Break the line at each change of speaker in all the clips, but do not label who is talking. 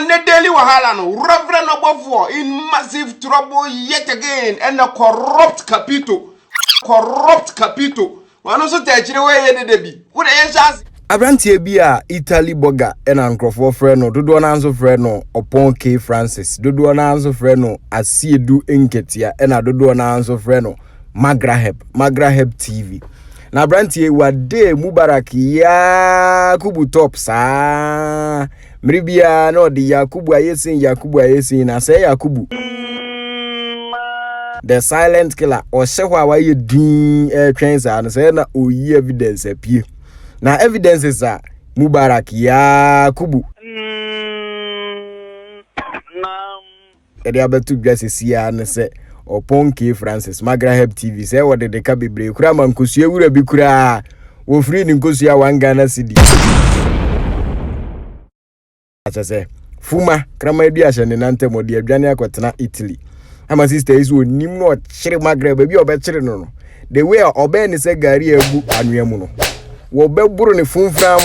ne daily wahala no Reverend Obofo in massive trouble yet again and a corrupt capital. One also take it away any day. What answers?
Abrantie bi a Italy burger ena nkrofo frɛ no dodo na nso frɛ no Opon K Francis dodo na nso frɛ no Asiedu Enketia ena dodo na nso frɛ no Magraheb TV na abrantie wade Mubarak Yakubu top saa mribia na odi Yakubu ayesin na say Yakubu the silent killer or sewa waye din transa na say na oyi evidence apie. Na evidences are Mubarak Yakubu. Ede abetu dresses here and say Opon K Francis Magraheb TV say what the kabibre kura man kosua wura bi kura wo free ni kosua 1 Ghana cedi. Acha say Fuma krama edu ahye ne nante modi adwane akotena Italy. Ama sister is onim no chire Magraheb bi obechire no. The way obe ni say gari egu anwemu no. Wo beburu ni funfram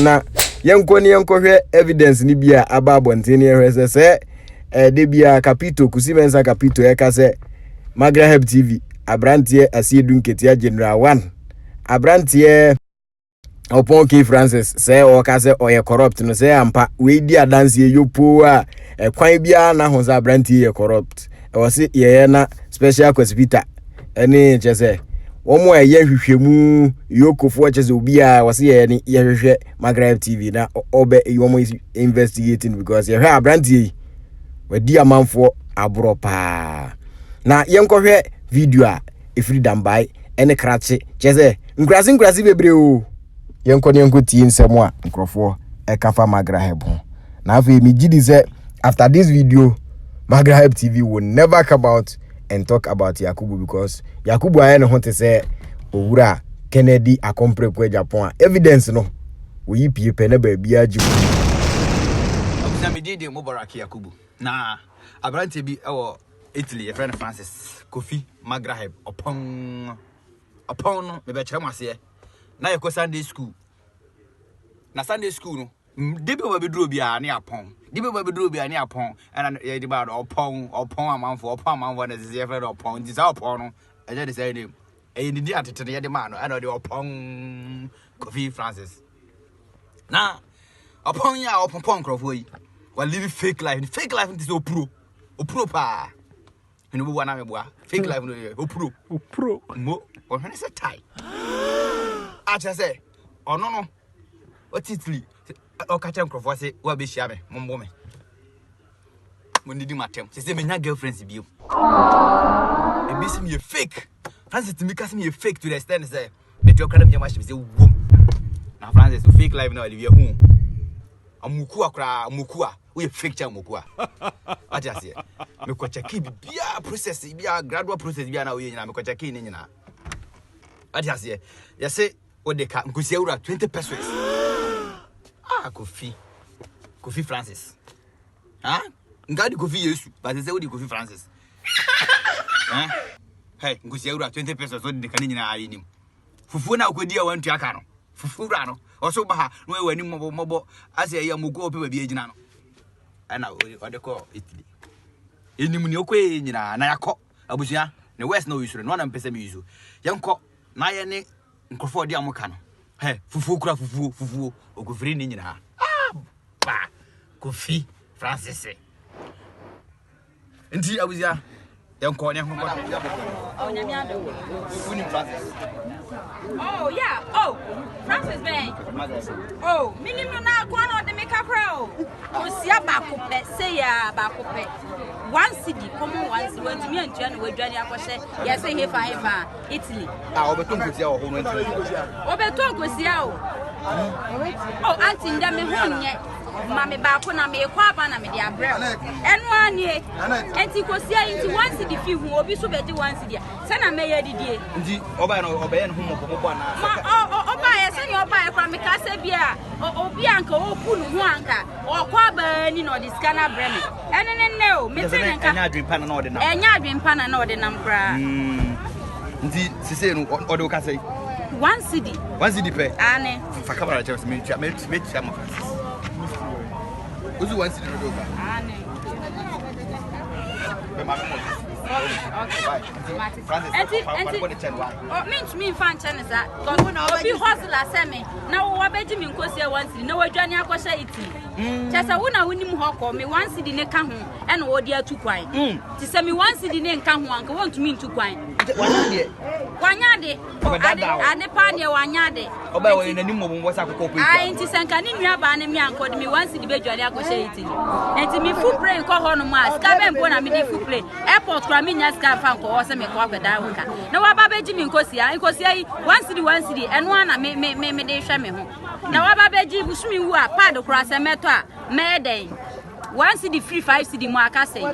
na yenko hwe evidence ni bia ababonte ni ehwese se de bia capito kusimensa capito eka se Magraheb TV abrantie Asiedu Nketia General 1 abrantie Opon K Francis se o ka se oye corrupt no se ampa we di adanse yopo a kwan bia na ho za abrantie ye corrupt o se ye na special hospital eni chese Omo eye hwehwemu yokofo cheze obi a wase ye ni ye hwehwe Magraheb TV na obe yomo is investigating because ye hwe abrantie wadi amanfo abropa na yenkohwe video a efiri dambai ene krache cheze nkrasi bebre o yenkoti nsemo a nkrofo ekafa Magraheb na afi mi gidi say after this video Magraheb TV will never come out and talk about Yakubu because Yakubu aye ne honte say owura Kennedy akompre kwa Japan evidence no we yi pie na ba bia ajibu
obisa me dede Mubarak Yakubu na abrantie bi ewo Italy friend Francis Kofi Magraheb Opon no me be kire mwase na yeko Sunday school na Sunday school no debe ba beduro bia na Apon and ye di ba Opon amanfo na ze friend Opon di sa Opon no eje de say name e ni di atete ye di man no and the Opon Kofi Francis na Opon ya Opon crofo yi wa live fake life is opro pa enu bo na me boa fake life no opro mo o hene se tai acha se ono no o titli o ka tem crofo se wa be hia me mombo me mo ndidi matem se me nya girlfriends bi e bi sim ye fake Francis to me cast me fake to the extent say me to Okada me match me say wo na Francis so fake life na live hu amuku we fake cha amuku aja se me ko check bia process bia gradual process bia na we nyina me ko check ni nyina aja se ya se o de ka nkusia wura 20 pesos Kofi Francis ngadi Kofi Yesu but say o di Kofi Francis hey nkusia wura 20 pesos o de ka ni nyina ayi nim fufu na akodi a wantu aka no fufu wura no oso ba no we wani mobo ase ya mugo ope ba bi agina no ana o de ko Italy enim ni okoye nyina na yakọ abusua ne west no yusure no na mpese me yusu yenko na ye ne nkrofo de amoka no he fufu kura fufu ogofiri ni nyina ba Kofi Francis nti abusua yenko ne ho ko Francis
oh yeah Francis Bay minimum na kwa no de make up pro osia ba ko pe say ya ba ko pe 1 cedi common 1 cedi when me antua no wadwane akose yes he fa Italy
obeton kosia o hono
obeton auntie nda me honye mama ba ko na me kwa ba na me de abrel enu anie enti kosia enti 1 cedi fi hu obi so be di 1 cedi se na me ye didie
ndi oba no oba ye no mo na
oba ye se ni oba ye kwa me ka se bia obi anka o pulu hu anka o kwa ba ni no di scanner breme enene o me te nka
enya adwempa na ode na
ode nam kra
ndi sise no ode o ka sei
1 cedi
pe
ane
fa kamera check me ma Who's the one sitting in the room?
Me fan channels that because we hustle send me now what Benjamin Kosia once no we journey akosha iti just a wona woni mu hokọ me one cedi ne ka ho e na wo dia tu kwan ti se me one cedi ne nka ho anka won to me tu kwan wanyade ade pa ne wanyade
oba we nanim mo bo sa kokko
ai nti sanka ni nua ba ne me anko de me one cedi be journey akosha iti enti me full brain ko ho no ma ska be mpo na me di full play airport kra me nya ska fa nko wo se me ko akweda wo ka na wa ba beji me nkosia yi one cedi eno ana me de hwe me ho na wa ba beji busumi wu a pad kra se meto a me den one cedi free 5 cedi mo aka sei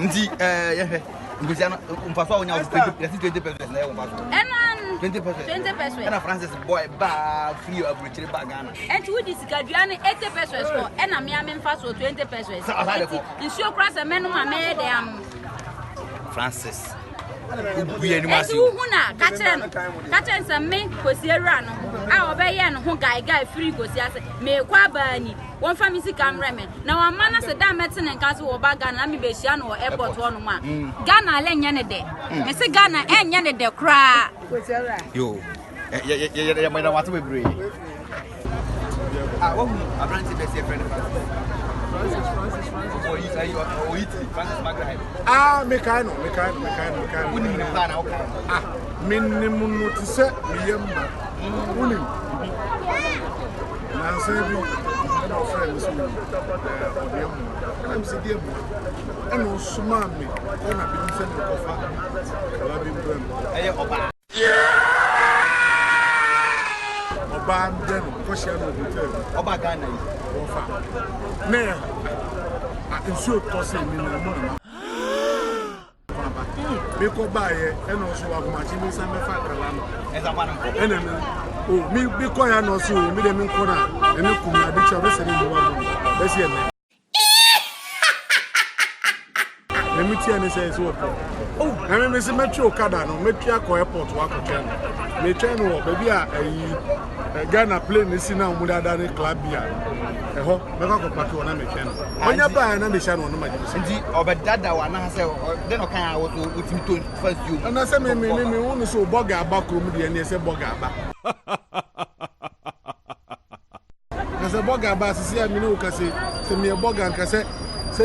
nti ye ngosia no umfaso onya 20 pesos na ye umfaso
eno
20 pesos ena Francis boy ba free abrochire ba Ghana
enti wudi sikadua ne 80 pesos ko ena me amemfaso 20 pesos nsuo kra se me no ma me de am
Francis
esi uhuna kachen se me kosi ewura no a obeye no ho guy free kosi ase me kwa bani won fa mi si camera me na wa mana se da meti ne nka se wo ba Ghana na mi be hia no airport wo no ma Ghana le nya ne de me se Ghana enya ne de kra
yo ya me na watu bebre wo abranti be se friend Francis Magraheb.
Mekano.
Uni ni plan au kan.
Minimum notice miyamba. Uni. Na sabi no friends me. Odiem. Am se diem. Eno suma me. Ona bi nse no kofa. Kala bi mbem.
Eye oba.
Oba ndem ko share no hotel.
Oba Ghana yi.
Ofa. Ne nsuo tose mi na mo na me ko baaye e no so wa kuma chi mi san me fa kala no
E za kwa nko
e na mi bi ko ya no so mi de mi ko na e me kuma bi cha be se ni mo wa mo be se na me mi tia ne se so na me se metro Okada no me tia ko airport wa ko tren me tren wo be bi a Ghana plane si na mu dada ne club bia eho me ka ko paki wona me tren onya ba na me sha no no ma jibi
nti obedada wa na se de no kan wo utimi to first you
na se me unu so boga aba krom de ne se boga aba na se boga aba sisi a me no ka se me boga nka se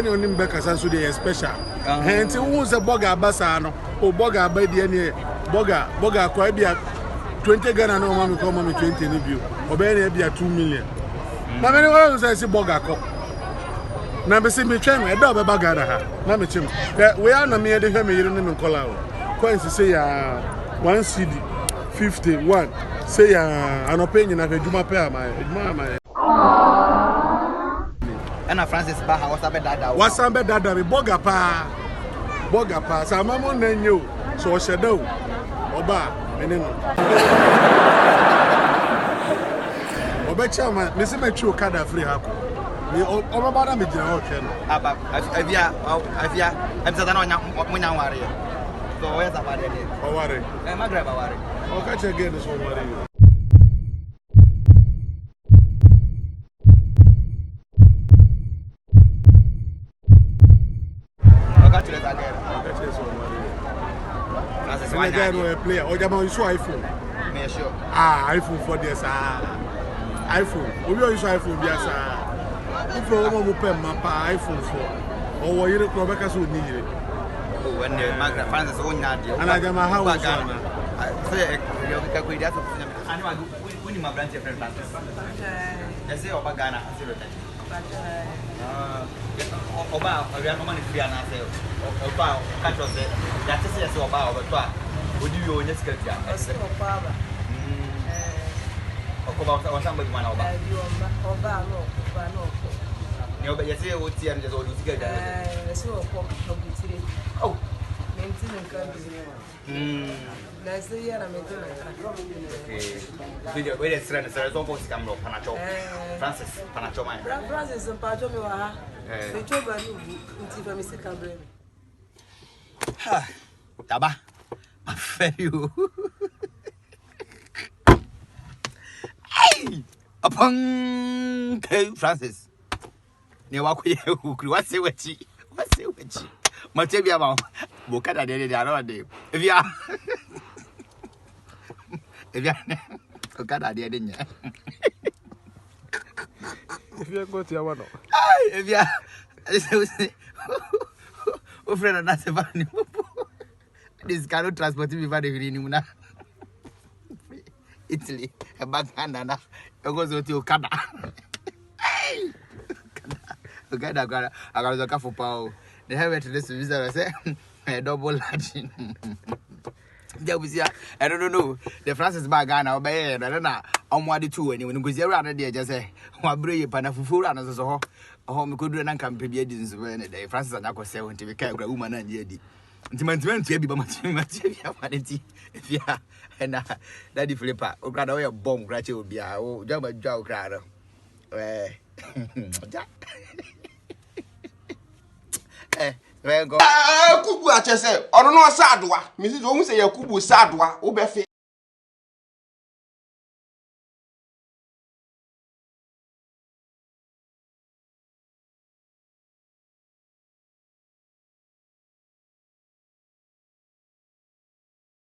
ne onim be kasa so de special nti wu se boga aba sa no o boga aba de ne boga kwa bia 20 Ghana no mama ko mama 20 ni bio obe na bia 2 million na me no say si boga ko na be se me twen e da be Ghana ha na me chim we are na me de hwe me yiri ni me kola o coins say ya 1 cedi 51 say ya anope nyina fe djuma pe ama
Ana Francis ba ha
wasabe dada me boga pa sa mama na nyo so sheda o oba eneno obechama me se metwi Okada free hako me obaba me jina o ken
aba avia amza na onya ware so we za bare de
o ware
Magraheb ware
o ka che gen so ware
o ka chile za gere
so ware
Francis
why not player o jama use iPhone
me sure
iPhone for this iPhone obi o use iPhone bia sa if o mo pe mapa iPhone 4 o wo yire ko be ka so ni yire
when Magraheb Francis onya de
ana jama how so
say yo ka ko idia so ani wa woni ma branch friend Francis say oba Ghana say oba awia no mani free na say oba ka cho say ya say oba oba to a odi wi onya security a say oba ba okoba wa samba di mana oba no ni oba ya say o ti an je so odi security
say oba no bitire
oh
maintain kan na say ya na maintain
video we dey strand say so for camera panacho Francis panacho man
Francis mpacho me wa ha me choba ni nti fa me se camera me
ha taba afayu hey upon Francis ne wa ko ye hukuri wa se wachi mate bia ba Okada de ara de evia Okada de nya
Evia go ti awano
ai evia o frère na se va ni this cannot transport me va de ni muna Italy e baganda na e go zo ti Okada Okada agora ka for pau they have it this visa say a double large Jabuzia I don't know the Francis bagana obey na omwade tu ani when go zero na de say wa breye pana fufu na so ho me koduro na nkampe bi adi nso be ne Francis anyako say wonte be kai kura woman na je adi ntimantiman tu bi ba matie bi afade ti fia na daddy flipper Okada we bomb kra che obi a o jaba jwa Okada
Kubu achese, or no sadwa. Mrs. Omu say Yakubu sadwa, Obefe.